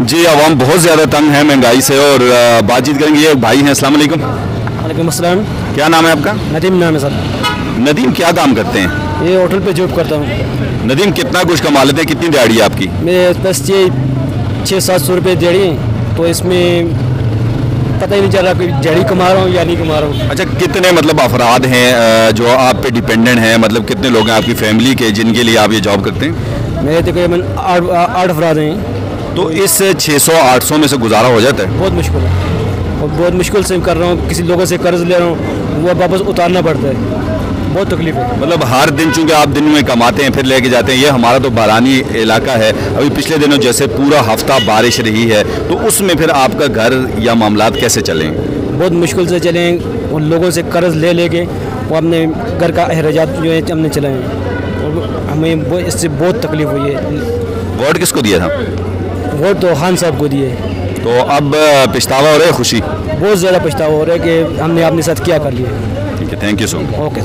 जी आवाम बहुत ज़्यादा तंग है महंगाई से और बातचीत करेंगे। ये भाई हैं, अस्सलाम वालेकुम। वालेकुम अस्सलाम। क्या नाम है आपका? नदीम नाम है सर। नदीम, क्या काम करते हैं? ये होटल पे जॉब करता हूँ। नदीम, कितना कुछ कमा लेते हैं? कितनी दिहाड़ी है आपकी? मेरे बस ये 600-700 रुपये दिहाड़ी है, तो इसमें पता ही नहीं चल रहा कि दिहाड़ी कमा रहा हूँ या नहीं कमा रहा हूँ। अच्छा, कितने मतलब अफराद हैं जो आप पे डिपेंडेंट हैं? मतलब कितने लोग हैं आपकी फैमिली के जिनके लिए आप ये जॉब करते हैं? मेरे तकरीबन 8 अफराद हैं। तो इस 600-800 में से गुजारा हो जाता है? बहुत मुश्किल है और बहुत मुश्किल से कर रहा हूँ। किसी लोगों से कर्ज ले रहा हूँ, वो वापस उतारना पड़ता है। बहुत तकलीफ है। मतलब हर दिन, चूँकि आप दिन में कमाते हैं फिर लेके जाते हैं, ये हमारा तो बारानी इलाका है। अभी पिछले दिनों जैसे पूरा हफ्ता बारिश रही है, तो उसमें फिर आपका घर या मामलात कैसे चलें? बहुत मुश्किल से चलें और लोगों से कर्ज ले लेके वो अपने घर का अखराजात जो है हमने चलाए हैं और हमें इससे बहुत तकलीफ हुई है। वोट किसको दिया था? वोट तो खान साहब को दिए। तो अब पछतावा हो रहा है, खुशी? बहुत ज़्यादा पछतावा हो रहा है कि हमने अपने साथ क्या कर लिया। ठीक है, thank you so much. Okay.